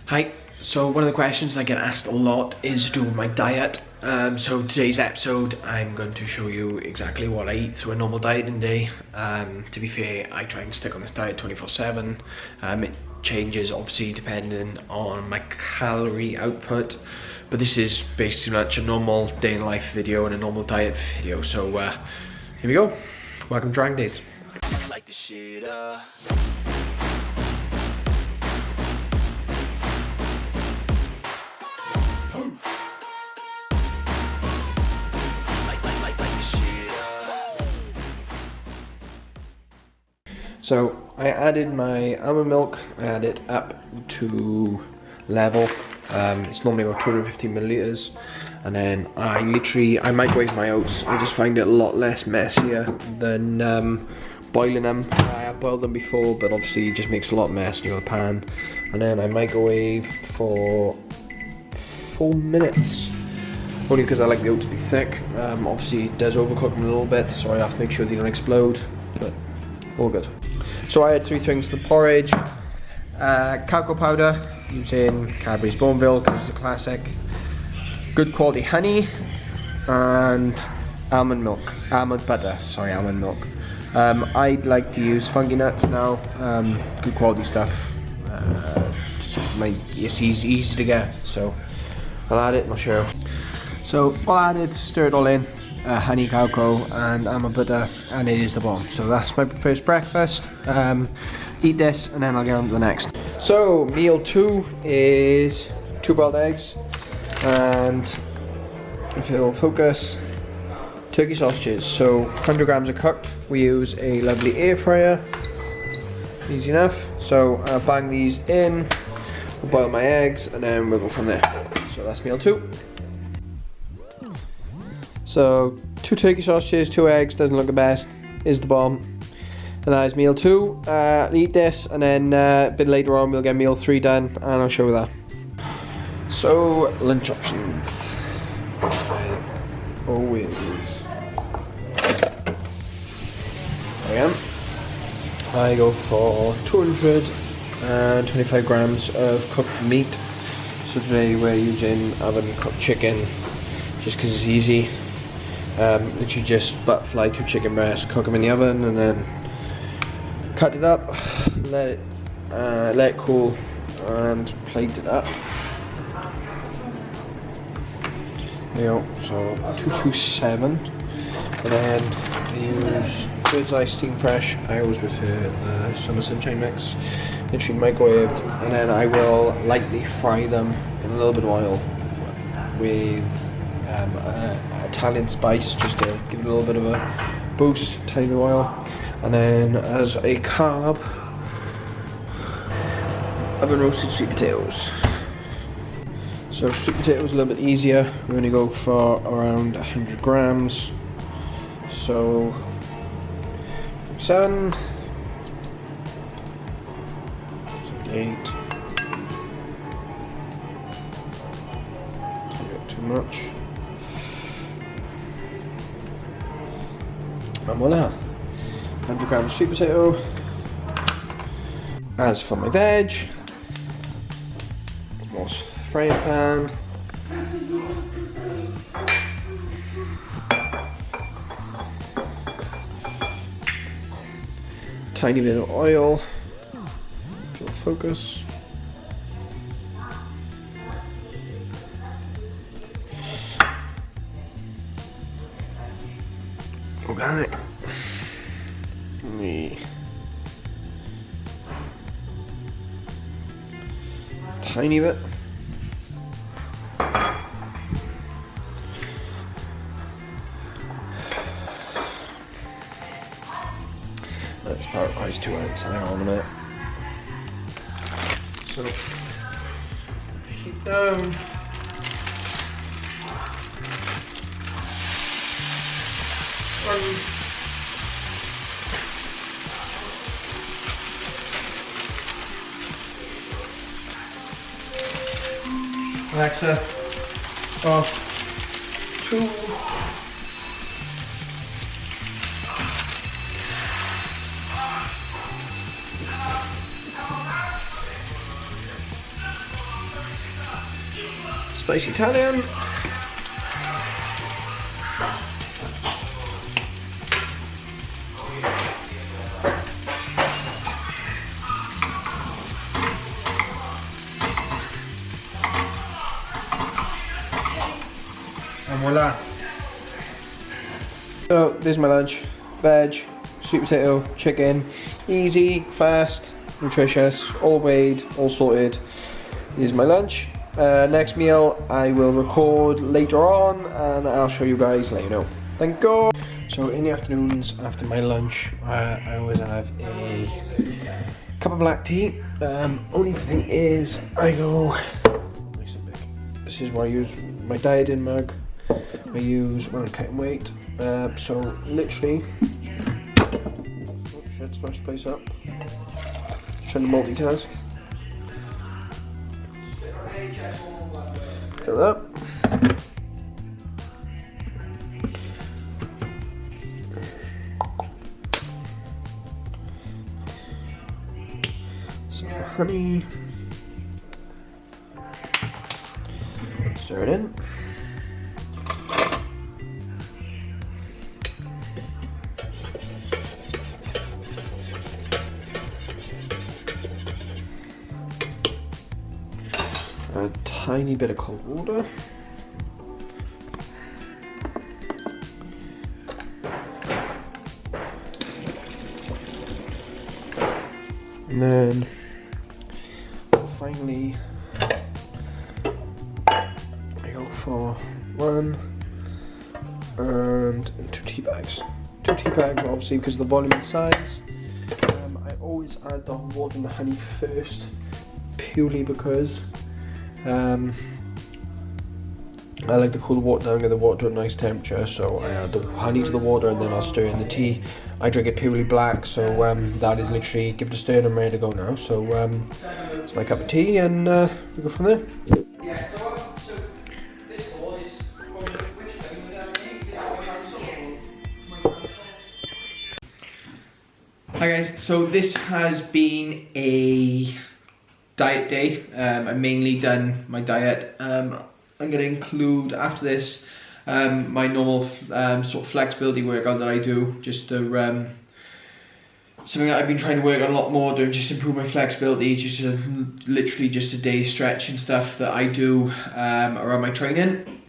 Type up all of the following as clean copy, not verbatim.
Hi, so one of the questions I get asked a lot is to do with my diet. So today's episode, I'm going to show you exactly what I eat through a normal dieting day. To be fair, I try and stick on this diet 24/7. It changes obviously depending on my calorie output, but this is basically much a normal day in life video and a normal diet video. So here we go. Welcome to Dragon Days. Like the shit So I added my almond milk, I add it up to level. It's normally about 250 milliliters, and then I microwave my oats. I just find it a lot less messier than boiling them. I have boiled them before, but obviously it just makes a lot messier in the pan. And then I microwave for 4 minutes, only because I like the oats to be thick. Obviously it does overcook them a little bit, so I have to make sure they don't explode, but all good. So I had 3 things to the porridge: cocoa powder, using Cadbury's Boneville because it's a classic, good quality honey, and almond milk, almond milk. I'd like to use fungi nuts now, good quality stuff. It's easy to get, so I'll add it and I'll show you. So all added, stir it all in. Honey, cocoa and almond butter, and it is the bomb. So that's my first breakfast. Eat this and then I'll get on to the next. So meal 2 is 2 boiled eggs, and if it'll focus, turkey sausages. So 100 grams are cooked. We use a lovely air fryer, easy enough. So I'll bang these in, we'll boil my eggs, and then we'll go from there. So that's meal 2. So 2 turkey sausages, 2 eggs, doesn't look the best, is the bomb. And that is meal 2. Eat this, and then a bit later on we'll get meal 3 done, and I'll show you that. So lunch options. Always. I go for 225 grams of cooked meat. So today we're using oven cooked chicken, just because it's easy. Literally just butterfly 2 chicken breasts, cook them in the oven, and then cut it up, let it cool, and plate it up. There you go. So 227, and then I use bird's eye steam fresh. I always prefer the summer sunshine mix. Literally microwaved, and then I will lightly fry them in a little bit of oil with Italian spice, just to give it a little bit of a boost, tiny bit of oil. And then as a carb, oven roasted sweet potatoes. So sweet potatoes a little bit easier. We're going to go for around 100 grams. So 7, 8. Too much. And voila, 100 grams sweet potato. As for my veg, more frying pan. Tiny bit of oil, little focus. Organic. Tiny bit. That's power requires 2 ounces. Hang on a minute. So heat down. Alexa, off 2. spicy Italian. And voila. So there's my lunch. Veg, sweet potato, chicken. Easy, fast, nutritious, all weighed, all sorted. Here's my lunch. Next meal I will record later on and I'll show you guys, let you know. Thank God. So in the afternoons after my lunch, I always have a cup of black tea. Only thing is, I go nice and big. This is where I use my dieting mug. I use when I'm cutting weight. So literally, oh shit, smash the place up. Trying to multitask. Fill it up. Some honey. Stir it in. A tiny bit of cold water. And then finally I go for 1 and 2 tea bags. 2 tea bags obviously because of the volume and size. I always add the water and the honey first purely because I like to cool the water down, get the water to a nice temperature, so I add the honey to the water and then I'll stir in the tea. I drink it purely black, so that is literally give it a stir and I'm ready to go now. So it's my cup of tea and we go from there. Hi guys, so this has been a diet day. I've mainly done my diet. I'm going to include after this my normal sort of flexibility workout that I do, just to something that I've been trying to work on a lot more, to just improve my flexibility, just literally just a day stretch and stuff that I do around my training.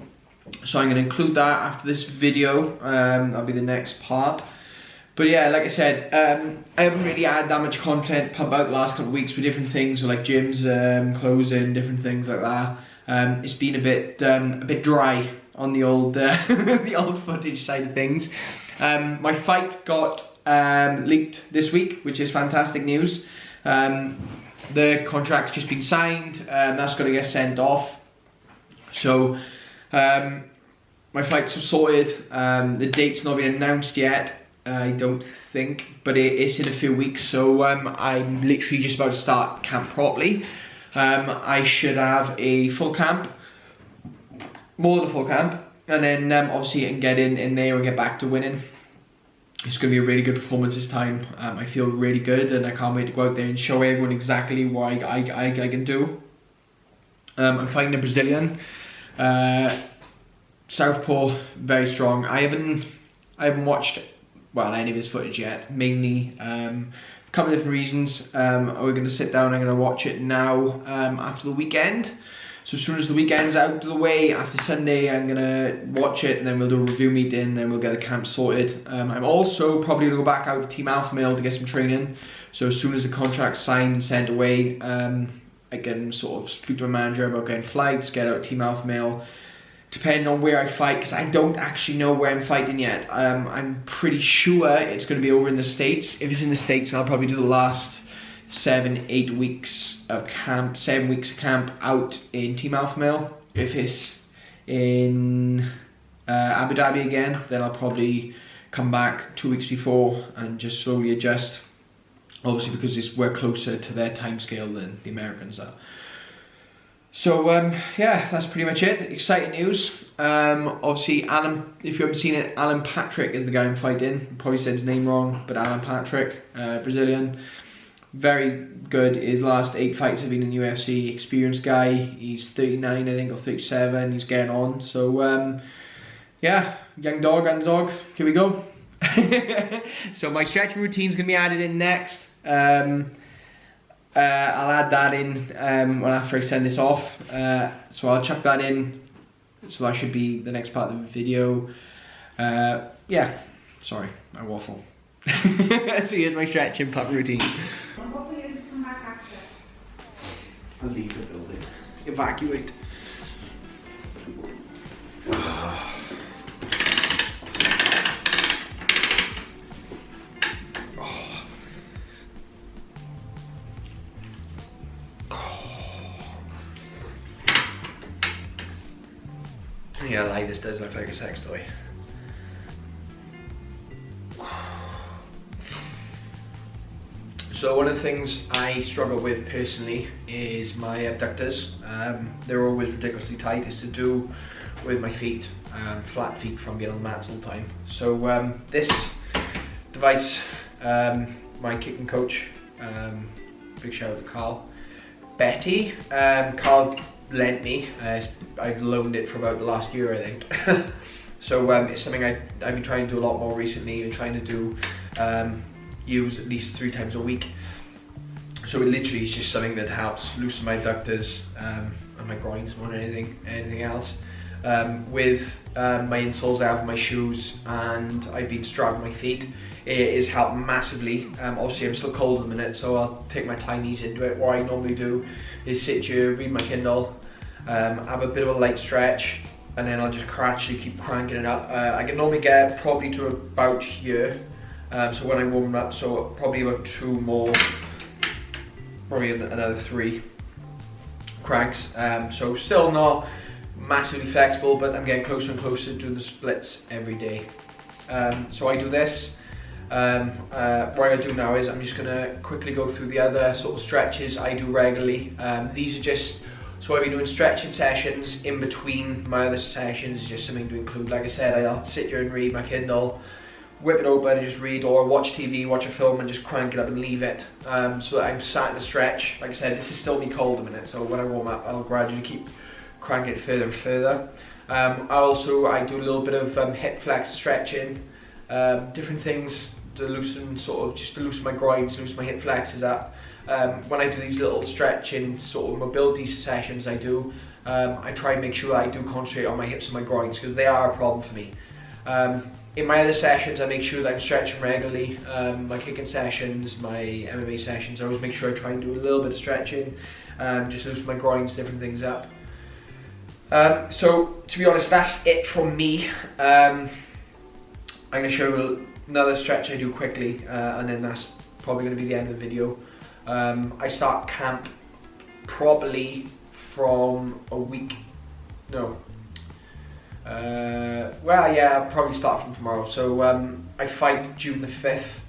So I'm going to include that after this video. That'll be the next part. But yeah, like I said, I haven't really had that much content pump out the last couple of weeks with different things, so like gyms closing, different things like that. It's been a bit dry on the old the old footage side of things. My fight got leaked this week, which is fantastic news. The contract's just been signed, that's got to get sent off. So my fight's sorted. The date's not been announced yet, I don't think, but it's in a few weeks, so I'm literally just about to start camp properly. I should have a full camp, more than a full camp, and then obviously I can get in there and get back to winning. It's going to be a really good performance this time. I feel really good and I can't wait to go out there and show everyone exactly what I can do. I'm fighting a Brazilian, southpaw, very strong. I haven't watched any of his footage yet, mainly a couple of different reasons. We're going to sit down, I'm going to watch it now after the weekend. So as soon as the weekend's out of the way, after Sunday, I'm going to watch it and then we'll do a review meeting and then we'll get the camp sorted. I'm also probably going to go back out to Team Alpha Male to get some training. So as soon as the contract's signed and sent away, I can sort of speak to my manager about getting flights, get out Team Alpha Male. Depending on where I fight, because I don't actually know where I'm fighting yet. I'm pretty sure it's going to be over in the States. If it's in the States, I'll probably do the last 7-8 weeks of camp, 7 weeks of camp out in Team Alpha Male. If it's in Abu Dhabi again, then I'll probably come back 2 weeks before and just slowly adjust. Obviously because we're closer to their time scale than the Americans are. So yeah, that's pretty much it. Exciting news. Obviously Alan, if you haven't seen it, Alan Patrick is the guy I'm fighting. Probably said his name wrong, but Alan Patrick, Brazilian. very good. His last 8 fights have been in UFC. Experienced guy. He's 39, I think, or 37. He's getting on. So yeah, young dog, underdog. Here we go. So my stretching routine's gonna be added in next. I'll add that in well, after I send this off. So I'll chuck that in. So that should be the next part of the video. Yeah, sorry, I waffle. So here's my stretching pump routine. I'll leave the building. Evacuate. Yeah, like this does look like a sex toy. So one of the things I struggle with personally is my abductors. They're always ridiculously tight. It's to do with my feet, flat feet from being on the mats all the time. So this device, my kicking coach, big shout out to Carl, Betty, Carl lent me. I've loaned it for about the last year, I think. So it's something I've been trying to do a lot more recently, and trying to do use at least 3 times a week. So it literally is just something that helps loosen my adductors and my groins more than anything else. With my insoles I have in my shoes, and I've been strapping my feet, it has helped massively. Obviously I'm still cold in a minute, so I'll take my tinies into it. What I normally do is sit here, read my Kindle, have a bit of a light stretch, and then I'll just gradually keep cranking it up. I can normally get probably to about here. So when I warm up, so probably about 2 more, probably another 3 cranks. So still not massively flexible, but I'm getting closer and closer to the splits every day. So I do this. What I do now is I'm just gonna quickly go through the other sort of stretches I do regularly. These are just, so I've been doing stretching sessions in between my other sessions, just something to include. Like I said, I'll sit here and read my Kindle, whip it open and just read, or watch TV, watch a film and just crank it up and leave it. So that I'm sat in a stretch. Like I said, this is still me cold a minute, so when I warm up I'll gradually keep cranking it further and further. I do a little bit of hip flex stretching, different things to loosen, just to loosen my groins, loosen my hip flexors up. When I do these little stretching sort of mobility sessions I try and make sure that I do concentrate on my hips and my groins, because they are a problem for me. In my other sessions I make sure that I'm stretching regularly. My kicking sessions, my MMA sessions, I always make sure I try and do a little bit of stretching, just loosen my groins, different things up. So to be honest, that's it from me. I'm going to show you another stretch I do quickly, and then that's probably going to be the end of the video. I start camp probably from a week, no. Well, yeah, I'll probably start from tomorrow. So I fight June the 5th.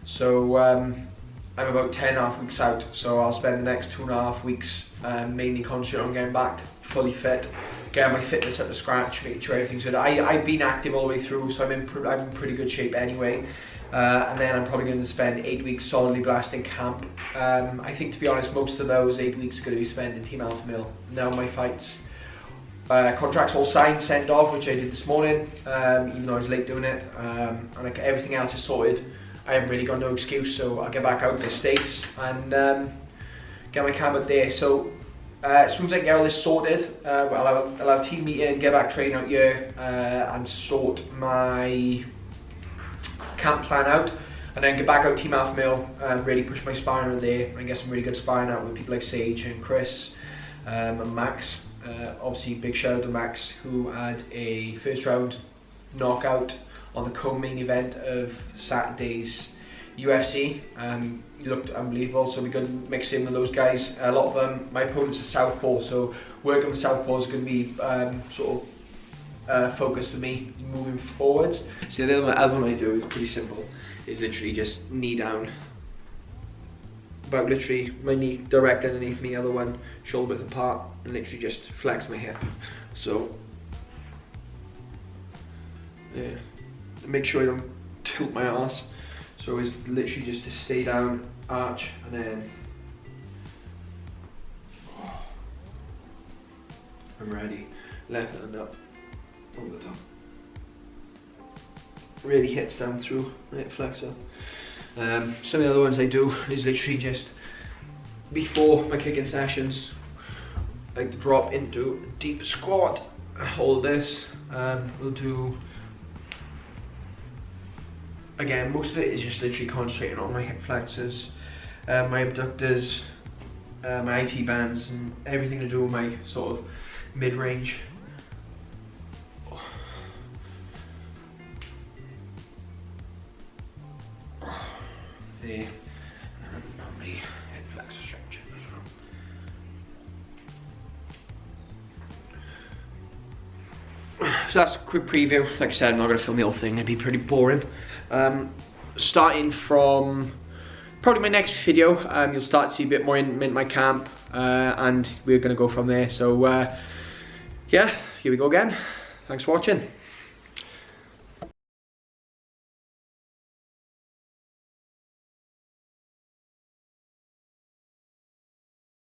So I'm about 10.5 weeks out. So I'll spend the next 2.5 weeks mainly concentrating on getting back fully fit, getting my fitness up to scratch, making sure everything's good. I've been active all the way through, so I'm in pretty good shape anyway. And then I'm probably going to spend 8 weeks solidly blasting camp. I think, to be honest, most of those 8 weeks are going to be spent in Team Alpha Male. Now my fights. Contracts all signed, sent off, which I did this morning, even though I was late doing it, and everything else is sorted. I haven't really got no excuse, so I'll get back out to the States and get my camp out there. So as soon as I get all this sorted, I'll have a team meeting, get back training out here, and sort my camp plan out, and then get back out Team Alpha Male and really push my sparring out there and get some really good sparring out with people like Sage and Chris and Max. Obviously big shout out to Max, who had a first round knockout on the co-main event of Saturday's UFC. He looked unbelievable, so we could mix in with those guys. A lot of them, my opponent's a southpaw, so working with southpaw is going to be focus for me moving forwards. So the other one I do is pretty simple. It's literally just knee down, about literally my knee directly underneath me, other one shoulder width apart, and literally just flex my hip. So yeah, make sure I don't tilt my ass. So it's literally just to stay down arch, and then I'm ready. Left hand up over the top. Really hits down through the hip flexor. Some of the other ones I do is literally just before my kicking sessions, I drop into deep squat, hold this, and we'll do, again, most of it is just literally concentrating on my hip flexors, my abductors, my IT bands, and everything to do with my sort of mid-range. There, and my hip flexor structure as well. So that's a quick preview. Like I said, I'm not going to film the whole thing, it'd be pretty boring. Starting from probably my next video, you'll start to see a bit more in my camp, and we're going to go from there. So yeah, here we go again. Thanks for watching.